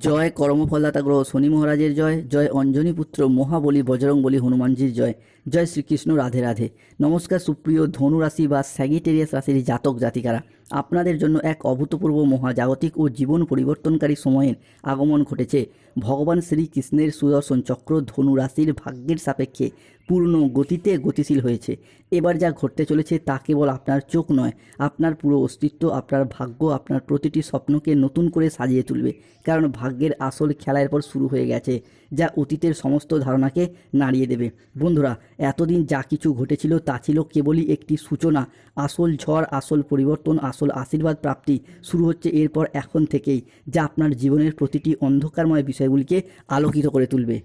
জয় কর্মফলদাতা গ্রহ শনি মহারাজের জয়, জয় অঞ্জনী পুত্র মহাবলী বজরংবলী হনুমানজির জয়, জয় শ্রীকৃষ্ণ। রাধে রাধে। নমস্কার সুপ্রিয় ধনু রাশি বা স্যাগিটেরিয়াস রাশির জাতক জাতিকারা, আপনাদের জন্য এক অভূতপূর্ব মহাজাগতিক ও জীবন পরিবর্তনকারী সময়ের আগমন ঘটেছে। ভগবান শ্রীকৃষ্ণের সুদর্শন চক্র ধনু রাশির ভাগ্যের সাপেক্ষে পূর্ণ গতিতে গতিশীল হয়েছে। এবার যা ঘটতে চলেছে তা কেবল আপনার চোখ নয়, আপনার পুরো অস্তিত্ব, আপনার ভাগ্য, আপনার প্রতিটি স্বপ্নকে নতুন করে সাজিয়ে তুলবে। কারণ ভাগ্যের আসল খেলা এরপর শুরু হয়ে গেছে, যা অতীতের সমস্ত ধারণাকে নাড়িয়ে দেবে। বন্ধুরা, এতদিন যা কিছু ঘটেছিল তা ছিল কেবলই একটি সূচনা। আসল ঝড়, আসল পরিবর্তন, আসল আশীর্বাদ প্রাপ্তি শুরু হচ্ছে এরপর, এখন থেকেই, যা আপনার জীবনের প্রতিটি অন্ধকারময় বিষয়গুলিকে আলোকিত করে তুলবে।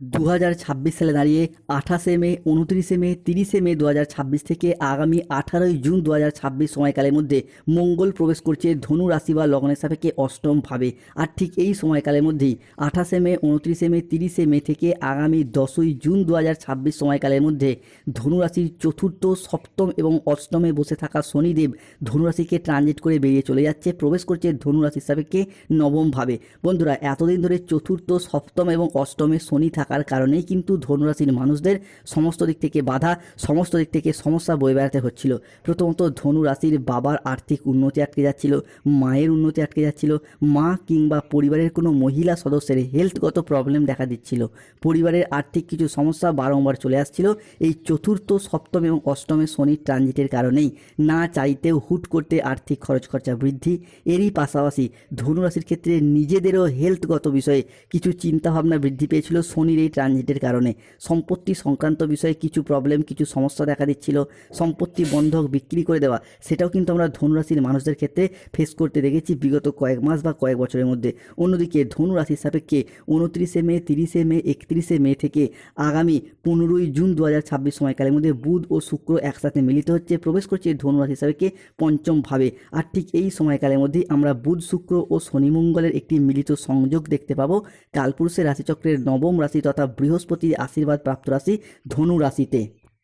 2026 সালে দাঁড়িয়ে 28শে মে, 29শে মে, 30শে মে 2026 থেকে আগামী 18ই জুন 2026 সময়কালের মধ্যে মঙ্গল প্রবেশ করছে ধনু রাশি বা লগ্নের সাপেক্ষে অষ্টম ভাবে। আর ঠিক এই সময়কালের মধ্যেই 28শে মে, 29শে মে, 30শে মে থেকে আগামী 10ই জুন 2026 সময়কালের মধ্যে ধনু রাশির চতুর্থ, সপ্তম এবং অষ্টমে বসে থাকা শনিদেব ধনু রাশিকে ট্রানজিট করে বেরিয়ে চলে যাচ্ছে, প্রবেশ করছে ধনু রাশির সাপেক্ষে নবম ভাবে। বন্ধুরা, এতদিন ধরে চতুর্থ, সপ্তম এবং অষ্টমে শনি থাকার কারণেই কিন্তু ধনুরাশির মানুষদের সমস্ত দিক থেকে বাধা, সমস্ত দিক থেকে সমস্যা বয়ে বেড়াতে হচ্ছিল। প্রথমত ধনুরাশির বাবার আর্থিক উন্নতি আটকে যাচ্ছিল, মায়ের উন্নতি আটকে যাচ্ছিল, মা কিংবা পরিবারের কোনো মহিলা সদস্যের হেলথগত প্রবলেম দেখা দিচ্ছিল, পরিবারের আর্থিক কিছু সমস্যা বারংবার চলে আসছিল। এই চতুর্থ, সপ্তম এবং অষ্টমে শনির ট্রানজিটের কারণেই না চাইতেও হুট করতে আর্থিক খরচ খরচা বৃদ্ধি। এরই পাশাপাশি ধনুরাশির ক্ষেত্রে নিজেদেরও হেলথগত বিষয়ে কিছু চিন্তাভাবনা বৃদ্ধি পেয়েছিল শনির এই ট্রানজিটের কারণে। সম্পত্তি সংক্রান্ত বিষয়ে কিছু প্রবলেম, কিছু সমস্যা দেখা দিচ্ছিল। সম্পত্তি বন্ধক বিক্রি করে দেওয়া, সেটাও কিন্তু আমরা ধনুরাশির মানুষদের ক্ষেত্রে ফেস করতে দেখেছি বিগত কয়েক মাস বা কয়েক বছরের মধ্যে। অন্যদিকে ধনুরাশির সাপেক্ষে 29শে মে, 30শে মে, 31শে মে থেকে আগামী 15ই জুন 2026 সময়কালের মধ্যে বুধ ও শুক্র একসাথে মিলিত হচ্ছে, প্রবেশ করছে ধনুরাশির সাপেক্ষে পঞ্চম ভাবে। আর ঠিক এই সময়কালের মধ্যেই আমরা বুধ, শুক্র ও শনি মঙ্গলের একটি মিলিত সংযোগ দেখতে পাবো কালপুরুষের রাশিচক্রের নবম রাশি তথা বৃহস্পতির আশীর্বাদ প্রাপ্ত রাশি ধনু রাশিতে।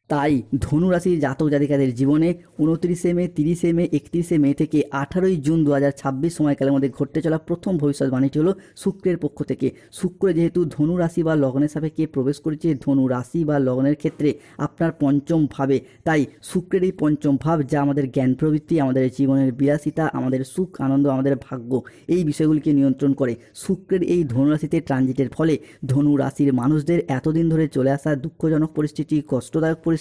তাই ধনু রাশির জাতক জাতিকাদের জীবনে 29শে মে, 30শে মে, 31শে মে থেকে 18ই জুন 2026 সময়কালের মধ্যে ঘটতে চলা প্রথম ভবিষ্যৎবাণীটি হলো শুক্রের পক্ষ থেকে। শুক্র যেহেতু ধনু রাশি বা লগ্নের সাপেক্ষে প্রবেশ করেছে ধনু রাশি বা লগ্নের ক্ষেত্রে আপনার পঞ্চম ভাবে, তাই শুক্রের এই পঞ্চম ভাব, যা আমাদের জ্ঞান প্রবৃত্তি, আমাদের জীবনের বিলাসিতা, আমাদের সুখ আনন্দ, আমাদের ভাগ্য, এই বিষয়গুলিকে নিয়ন্ত্রণ করে। শুক্রের এই ধনু রাশিতে ট্রানজিটের ফলে ধনু রাশির মানুষদের এতদিন ধরে চলে আসা দুঃখজনক পরিস্থিতি, কষ্টদায়ক পরিস্থিতি,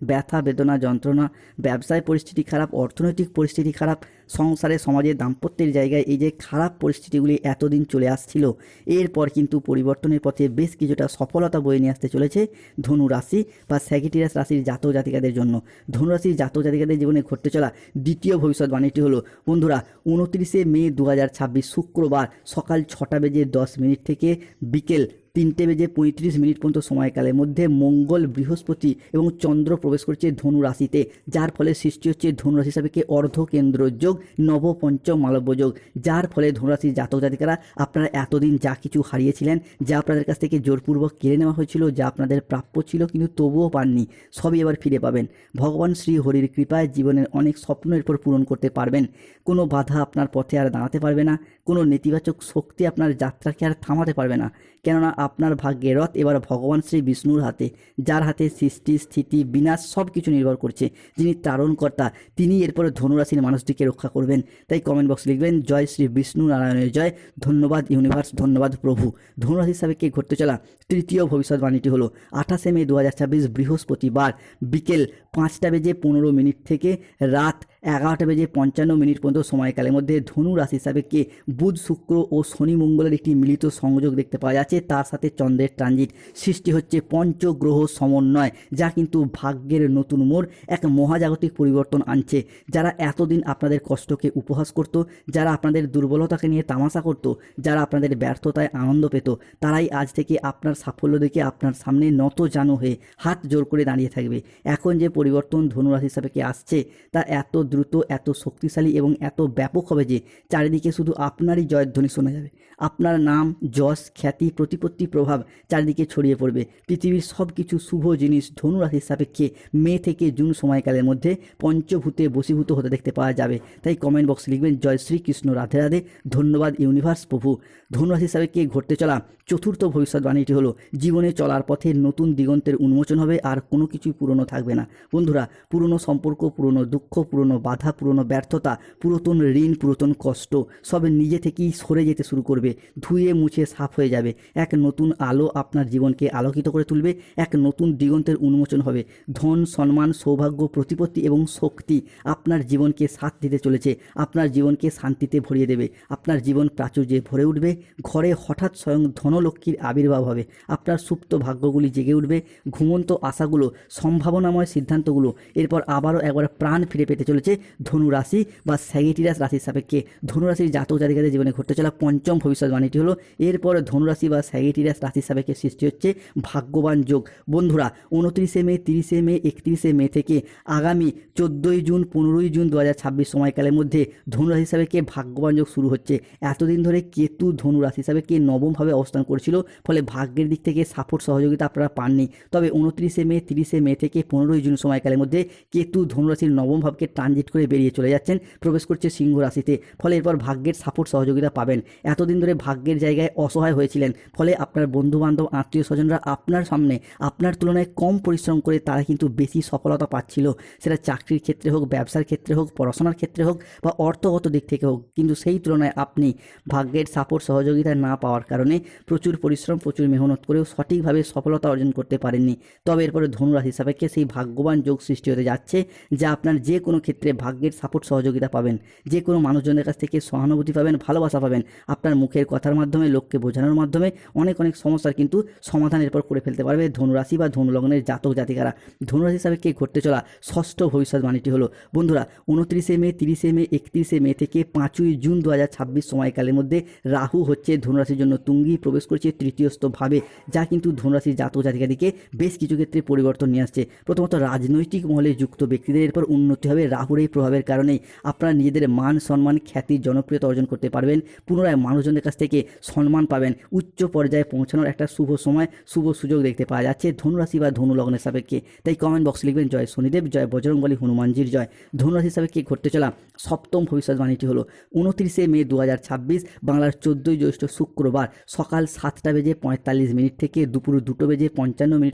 ব্যথা বেদনা যন্ত্রণা, ব্যবসায় পরিস্থিতি খারাপ, অর্থনৈতিক পরিস্থিতি খারাপ, সংসারে সমাজে দাম্পত্যের জায়গায় এই যে খারাপ পরিস্থিতিগুলি এতদিন চলে আসছিল, এরপর কিন্তু পরিবর্তনের পথে বেশ কিছুটা সফলতা বয়ে নিয়ে আসতে চলেছে ধনু রাশি বা স্যাগিটেরিয়াস রাশির জাতক জাতিকাদের জন্য। ধনু রাশির জাতক জাতিকাদের জীবনে ঘটতে চলা দ্বিতীয় ভবিষ্যৎবাণীটি হলো, বন্ধুরা, 29শে মে 2026 শুক্রবার সকাল 6:10 থেকে বিকেল 3:35 পর্যন্ত সময়কালের মধ্যে মঙ্গল, বৃহস্পতি এবং চন্দ্র প্রবেশ করছে ধনু রাশিতে, যার ফলে সৃষ্টি হচ্ছে ধনু রাশি সাপেক্ষে অর্ধকেন্দ্র যোগ, নবপঞ্চম মালব্য যোগ, যার ফলে ধনুরাশির জাতক জাতিকারা আপনারা এতদিন যা কিছু হারিয়েছিলেন, যা আপনাদের কাছ থেকে জোরপূর্বক কেড়ে নেওয়া হয়েছিল, যা আপনাদের প্রাপ্য ছিল কিন্তু তবুও পাননি, সবই এবার ফিরে পাবেন। ভগবান শ্রী হরির কৃপায় জীবনের অনেক স্বপ্ন এরপর পূরণ করতে পারবেন। কোনো বাধা আপনার পথে আর দাঁড়াতে পারবে না, কোনো নেতিবাচক শক্তি আপনার যাত্রাকে আর থামাতে পারবে না, কেননা আপনার ভাগ্যের রথ এবার ভগবান শ্রী বিষ্ণুর হাতে, যার হাতে সৃষ্টি, স্থিতি, বিনাশ সব কিছু নির্ভর করছে। যিনি তারণকর্তা, তিনি এরপরে ধনুরাশির মানুষটিকে রক্ষা করবেন। তাই কমেন্ট বক্স লিখবেন, জয় শ্রী বিষ্ণু নারায়ণের জয়, ধন্যবাদ ইউনিভার্স, ধন্যবাদ প্রভু। ধনুরাশির সাপেক্ষে ঘটতে চলা তৃতীয় ভবিষ্যৎবাণীটি হলো 28শে মে 2026 বৃহস্পতিবার বিকেল 5:15 থেকে রাত 11:55 পর্যন্ত সময়কালের মধ্যে ধনু রাশির সাপেক্ষে বুধ, শুক্র ও শনি মঙ্গলের একটি মিলিত সংযোগ দেখতে পাওয়া যাচ্ছে। তার সাথে চন্দ্রের ট্রানজিট, সৃষ্টি হচ্ছে পঞ্চগ্রহ সমন্বয়, যা কিন্তু ভাগ্যের নতুন মোড়, এক মহাজাগতিক পরিবর্তন আনছে। যারা এতদিন আপনাদের কষ্টকে উপহাস করত, যারা আপনাদের দুর্বলতাকে নিয়ে তামাশা করত, যারা আপনাদের ব্যর্থতায় আনন্দ পেত, তারাই আজ থেকে আপনার সাফল্য দেখে আপনার সামনে নত জানু হয়ে হাত জোর করে দাঁড়িয়ে থাকবে। এখন যে পরিবর্তন ধনুরাশি সাপেক্ষে আসছে তা এত দ্রুত, এত শক্তিশালী এবং এত ব্যাপক হবে যে চারিদিকে শুধু আপনারই জয়ধ্বনি শোনা যাবে। আপনার নাম, যশ, খ্যাতি, প্রতিপত্তি, প্রভাব চারিদিকে ছড়িয়ে পড়বে। পৃথিবীর সব কিছু শুভ জিনিস ধনু রাশির সাপেক্ষে মে থেকে জুন সময়কালের মধ্যে পঞ্চভূতে বশীভূত হতে দেখতে পাওয়া যাবে। তাই কমেন্ট বক্সে লিখবেন জয় শ্রীকৃষ্ণ, রাধে রাধে, ধন্যবাদ ইউনিভার্স প্রভু। ধনু রাশির সাপেক্ষে ঘটতে চলা চতুর্থ ভবিষ্যৎবাণীটি হলো জীবনে চলার পথে নতুন দিগন্তের উন্মোচন হবে, আর কোনো কিছুই পুরনো থাকবে না। বন্ধুরা, পুরনো সম্পর্ক, পুরনো দুঃখ, পুরনো বাধা, পুরনো ব্যর্থতা, পুরাতন ঋণ, পুরাতন কষ্ট সব নিজে থেকেই সরে যেতে শুরু করবে, ধুয়ে মুছে সাফ হয়ে যাবে। এক নতুন আলো আপনার জীবনকে আলোকিত করে তুলবে, এক নতুন দিগন্তের উন্মোচন হবে। ধন, সম্মান, সৌভাগ্য, প্রতিপত্তি এবং শক্তি আপনার জীবনকে সাথ দিতে চলেছে, আপনার জীবনকে শান্তিতে ভরিয়ে দেবে, আপনার জীবন প্রাচুর্যে ভরে উঠবে। ঘরে হঠাৎ স্বয়ং ধনলক্ষ্মীর আবির্ভাব হবে, আপনার সুপ্ত ভাগ্যগুলি জেগে উঠবে, ঘুমন্ত আশাগুলো, সম্ভাবনাময় সিদ্ধান্তগুলো এরপর আবারও একবার প্রাণ ফিরে পেতে চলেছে ধনু রাশি বা স্যাগিটিরাস রাশির সাপেক্ষে। ধনুরাশির জাতক জাতিকাদের জীবনে ঘটতে চলা পঞ্চম ভবিষ্যৎবাণীটি হলো এরপর ধনুরাশি বা স্যাগিটিরাস রাশির সাপেক্ষে সৃষ্টি হচ্ছে ভাগ্যবান যোগ। বন্ধুরা, 29শে মে, 30শে মে, 31শে মে থেকে আগামী 14ই জুন, 15ই জুন 2026 সময়কালের মধ্যে ধনুরাশি সাপেক্ষে ভাগ্যবান যোগ শুরু হচ্ছে। এতদিন ধরে কেতু ধনুরাশি সাপেক্ষে নবমভাবে অবস্থান করছিল, ফলে ভাগ্যের দিক থেকে সাপোর্ট সহযোগিতা আপনারা পাননি। তবে 29শে মে, 30শে মে থেকে 15ই জুন সময়কালের মধ্যে কেতু ধনুরাশির নবম ভাবকে ট্রানজিট করে বেরিয়ে চলে যাচ্ছেন, প্রবেশ করছে সিংহ রাশিতে। ফলে এরপর ভাগ্যের সাপোর্ট সহযোগিতা পাবেন। এতদিন ধরে ভাগ্যের জায়গায় অসহায় হয়েছিলেন, ফলে আপনার বন্ধুবান্ধব, আত্মীয় স্বজনরা আপনার সামনে আপনার তুলনায় কম পরিশ্রম করে তারা কিন্তু বেশি সফলতা পাচ্ছিল, সেটা চাকরির ক্ষেত্রে হোক, ব্যবসার ক্ষেত্রে হোক, পড়াশোনার ক্ষেত্রে হোক বা অর্থগত দিক থেকে হোক। কিন্তু সেই তুলনায় আপনি ভাগ্যের সাপোর্ট সহযোগিতা না পাওয়ার কারণে প্রচুর পরিশ্রম, প্রচুর মেহনত করেও সঠিকভাবে সফলতা অর্জন করতে পারেননি। তবে এরপরে ধনুরাশি সাপেক্ষে সেই ভাগ্যবান যোগ সৃষ্টি হতে যাচ্ছে, যা আপনার যে কোনো ক্ষেত্রে ভাগ্যের সাপোর্ট সহযোগিতা পাবেন, যে কোনো মানুষজনের কাছ থেকে সহানুভূতি পাবেন, ভালোবাসা পাবেন। আপনার মুখের কথার মাধ্যমে, লোককে বোঝানোর মাধ্যমে অনেক সমস্যার কিন্তু সমাধান এরপর করে ফেলতে পারবে ধনুরাশি বা ধনুলগ্নের জাতক জাতিকারা। ধনুরাশি সাপেক্ষে ঘটতে চলা ষষ্ঠ ভবিষ্যৎবাণীটি হলো বন্ধুরা 29শে মে, 30শে মে, 31শে মে থেকে 5ই জুন 2026 সময়কালের মধ্যে রাহু হচ্ছে ধনুরাশির জন্য তুঙ্গি, প্রবেশ করছে তৃতীয়স্থ ভাবে, যা কিন্তু ধনুরাশির জাতক জাতিকাদিকে বেশ কিছু ক্ষেত্রে পরিবর্তন নিয়ে আসছে। প্রথমত রাজনৈতিক মহলে যুক্ত ব্যক্তিদের এরপর উন্নতি হবে রাহুর এই প্রভাবের কারণেই। আপনারা নিজেদের মান, সম্মান, খ্যাতি, জনপ্রিয়তা অর্জন করতে পারবেন, পুনরায় মানুষজনের কাছ থেকে সম্মান পাবেন, উচ্চ পর্যায়ে পৌঁছানোর একটা শুভ সময়, শুভ সুযোগ দেখতে পাওয়া যাচ্ছে ধনুরাশি বা ধনু লগ্নের সাপেক্ষে। তাই কমেন্ট বক্স লিখবেন জয় শনিদেব, জয় বজরংবলী, হনুমানজির জয়। ধনুরাশি সাপেক্ষে ঘটতে চলা সপ্তম ভবিষ্যৎবাণীটি হলো 29শে মে 2026 বাংলার 14ই জ্যৈষ্ঠ শুক্রবার সকাল 7:45 থেকে দুপুর 2:55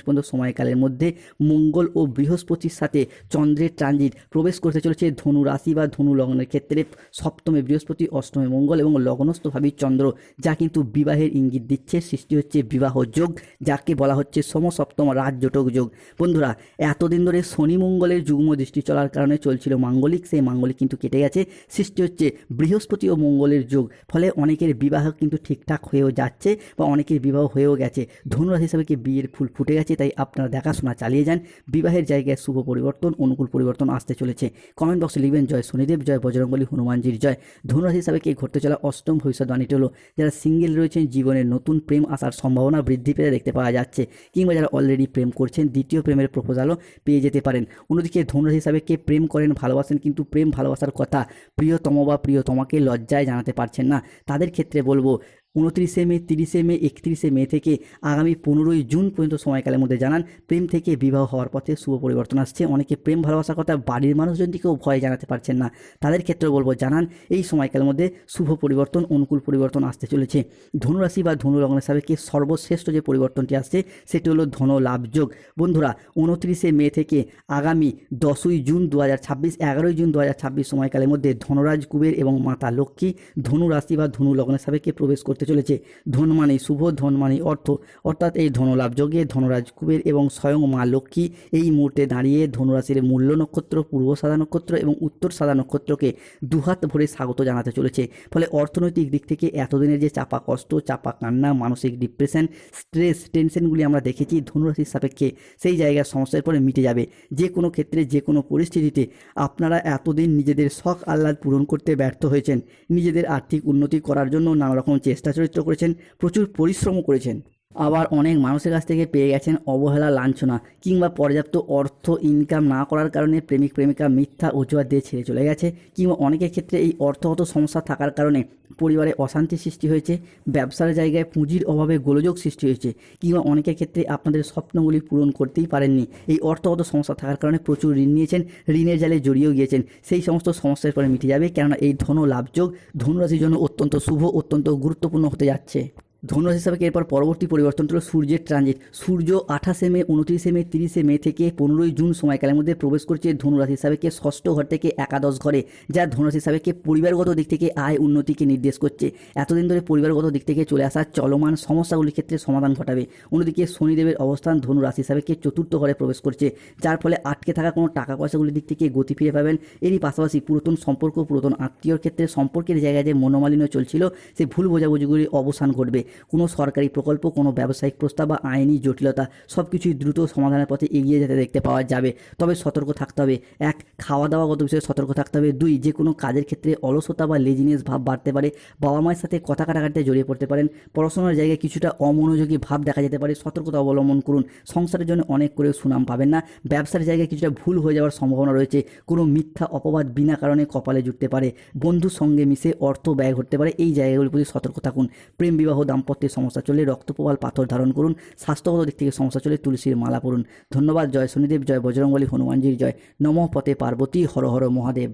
পর্যন্ত সময়কালের মধ্যে মঙ্গল ও বৃহস্পতির সাথে চন্দ্রের ট্রানজিট প্রবেশ করতে চলেছে ধনু রাশি বা ধনু লগ্নের ক্ষেত্রে। সপ্তমে বৃহস্পতি, অষ্টমে মঙ্গল এবং লগ্নস্থভাবী চন্দ্র, যা কিন্তু বিবাহের ইঙ্গিত দিচ্ছে। সৃষ্টি হচ্ছে বিবাহ যোগ, যাকে বলা হচ্ছে সমসপ্তম রাজজটক যোগ। বন্ধুরা, এতদিন ধরে শনি মঙ্গলের যুগ্ম দৃষ্টি চলার কারণে চলছিল মাঙ্গলিক, সেই মাঙ্গলিক কিন্তু কেটে গেছে। সৃষ্টি হচ্ছে বৃহস্পতি ও মঙ্গলের যোগ, ফলে অনেকের বিবাহ কিন্তু ঠিকঠাক হয়েও যাচ্ছে বা অনেকের বিবাহ হয়েও গেছে। ধনুরাশি হিসাবে কি বিয়ের ফুল ফুটে গেছে, তাই আপনারা দেখাশোনা চালিয়ে যান। বিবাহের জায়গায় শুভ পরিবর্তন, অনুকূল পরিবর্তন আসতে চলেছে। কমেন্ট বক্সে লিখবেন জয় শনিদেব, জয় বজরংবলী, হনুমানজির জয়। ধনুরাশি হিসাবে কি ঘটতে চলা অষ্টম ভবিষ্যৎবাণীটি হলো যারা সিঙ্গেল রয়েছেন জীবনে নতুন প্রেম আসার সম্ভাবনা বৃদ্ধি পেতে দেখতে পাওয়া যাচ্ছে, কিংবা যারা অলরেডি প্রেম করছেন দ্বিতীয় প্রেমের প্রপোজালও পেয়ে যেতে পারেন। অন্যদিকে ধনুরাশি হিসাবে কে প্রেম করেন, ভালোবাসেন, কিন্তু প্রেম ভালোবাসার কথা প্রিয়তম বা প্রিয়তমাকে লজ্জায় জানাতে পারছেন না, তাদের ক্ষেত্রে বলবো 29শে মে, 30শে মে, 31শে মে থেকে আগামী 15ই জুন পর্যন্ত সময়কালের মধ্যে জানান প্রেম থেকে বিবাহ হওয়ার পথে শুভ পরিবর্তন আসছে। অনেকে প্রেম ভালোবাসার কথা বাড়ির মানুষজনকেও ভয় জানাতে পারছেন না, তাদের ক্ষেত্রে বলবো জানান এই সময়কালের মধ্যে শুভ পরিবর্তন, অনুকূল পরিবর্তন আসতে চলেছে। ধনুরাশি বা ধনু লগ্নের সাপেক্ষে সর্বশ্রেষ্ঠ যে পরিবর্তনটি আসছে সেটি হলো ধন লাভ যোগ। বন্ধুরা, 29শে মে থেকে আগামী 10ই জুন 2026, 11ই জুন 2026 সময়কালের মধ্যে ধনরাজ কুবের এবং মাতা লক্ষ্মী ধনু রাশি বা ধনু লগ্নের সাপেক্ষে প্রবেশ করতে চলেছে। ধন মানে শুভ, ধন মানে অর্থ, অর্থাৎ এই ধনলাভ যোগে ধনরাজ কুবের এবং স্বয়ং মা লক্ষ্মী এই মুহূর্তে দাঁড়িয়ে ধনুরাশির মূল্য নক্ষত্র, পূর্ব সাদা নক্ষত্র এবং উত্তর সাদা নক্ষত্রকে দুহাত ভরে স্বাগত জানাতে চলেছে। ফলে অর্থনৈতিক দিক থেকে এতদিনের যে চাপা কষ্ট, চাপা কান্না, মানসিক ডিপ্রেশন, স্ট্রেস, টেনশনগুলি আমরা দেখেছি ধনুরাশির সাপেক্ষে, সেই জায়গার সমস্যার পরে মিটে যাবে। যে কোনো ক্ষেত্রে, যে কোনো পরিস্থিতিতে আপনারা এতদিন নিজেদের শখ আহ্লাদ পূরণ করতে ব্যর্থ হয়েছেন, নিজেদের আর্থিক উন্নতি করার জন্য নানা রকম চেষ্টা চরিত্র করেছেন, প্রচুর পরিশ্রমও করেছেন, আবার অনেক মানুষের কাছ থেকে পেয়ে গেছেন অবহেলা, লাঞ্ছনা কিংবা পর্যাপ্ত অর্থ ইনকাম না করার কারণে প্রেমিক প্রেমিকা মিথ্যা অজুহাত দিয়ে ছেড়ে চলে গেছে, কিংবা অনেকের ক্ষেত্রে এই অর্থগত সমস্যা থাকার কারণে পরিবারে অশান্তি সৃষ্টি হয়েছে, ব্যবসার জায়গায় পুঁজির অভাবে গোলযোগ সৃষ্টি হয়েছে, কিংবা অনেকের ক্ষেত্রে আপনাদের স্বপ্নগুলি পূরণ করতেই পারেননি। এই অর্থগত সমস্যা থাকার কারণে প্রচুর ঋণ নিয়েছেন, ঋণের জালে জড়িয়েও গিয়েছেন। সেই সমস্ত সমস্যার পরে মিটে যাবে, কেননা এই ধন লাভযোগ ধনুরাশির জন্য অত্যন্ত শুভ, অত্যন্ত গুরুত্বপূর্ণ হতে যাচ্ছে। ধনুরাশি হিসাবে এরপর পরবর্তী পরিবর্তন হলো সূর্যের ট্রানজিট। সূর্য 28শে মে, 29শে মে, 30শে মে থেকে 15ই জুন সময়কালের মধ্যে প্রবেশ করছে ধনুরাশি হিসাবে ষষ্ঠ ঘর থেকে একাদশ ঘরে, যা ধনুরাশি হিসাবে পরিবারগত দিক থেকে আয় উন্নতিকে নির্দেশ করছে। এতদিন ধরে পরিবারগত দিক থেকে চলে আসা চলমান সমস্যাগুলির ক্ষেত্রে সমাধান ঘটাবে। অন্যদিকে শনিদেবের অবস্থান ধনুরাশি হিসাবে চতুর্থ ঘরে প্রবেশ করছে, যার ফলে আটকে থাকা কোনো টাকা পয়সাগুলির দিক থেকে গতি ফিরে পাবেন। এরই পাশাপাশি পুরাতন সম্পর্ক, পুরাতন আত্মীয়র ক্ষেত্রে সম্পর্কের জায়গায় যে মনোমালিন্য চলছিল, সেই ভুল বোঝাবুঝিগুলির অবসান ঘটবে। কোনো সরকারি প্রকল্প, কোনো ব্যবসায়িক প্রস্তাব বা আইনি জটিলতা সব কিছুই দ্রুত সমাধানের পথে এগিয়ে যেতে দেখতে পাওয়া যাবে। তবে সতর্ক থাকতে হবে। 1, খাওয়া দাওয়াগত বিষয়ে সতর্ক থাকতে হবে। 2, যে কোনো কাজের ক্ষেত্রে অলসতা বা লেজিনেস ভাব বাড়তে পারে। বাবা মায়ের সাথে কথা কাটাকাটিতে জড়িয়ে পড়তে পারেন। পড়াশোনার জায়গায় কিছুটা অমনোযোগী ভাব দেখা যেতে পারে, সতর্কতা অবলম্বন করুন। সংসারের জন্য অনেক করেও সুনাম পাবেন না। ব্যবসার জায়গায় কিছুটা ভুল হয়ে যাওয়ার সম্ভাবনা রয়েছে। কোনো মিথ্যা অপবাদ বিনা কারণে কপালে জুটতে পারে। বন্ধুর সঙ্গে মিশে অর্থ ব্যয় ঘটতে পারে। এই জায়গাগুলির প্রতি সতর্ক থাকুন। প্রেম বিবাহ দাম্পত্যের সমস্যা চলে রক্তপ্রবাল পাথর ধারণ করুন। স্বাস্থ্যগত দিক থেকে সমস্যা চলে তুলসীর মালা পড়ুন। ধন্যবাদ। জয় শনিদেব, জয় বজরংবলী, হনুমানজির জয়। নমঃ পতে পার্বতী, হর হর মহাদেব।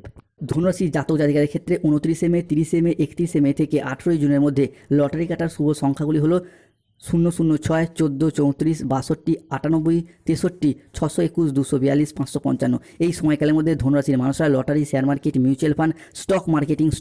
ধনুরাশির জাতক জাতিকাদের ক্ষেত্রে 29শে মে, 30শে মে, 31শে মে থেকে 18ই জুনের মধ্যে লটারি কাটার শুভ সংখ্যাগুলি হলো 006, 14, 34, 62, 98, 63, 621, 242, 555। এই সময়কালের মধ্যে ধনুরাশির মানুষরা lottery, share market, mutual fund, stock marketing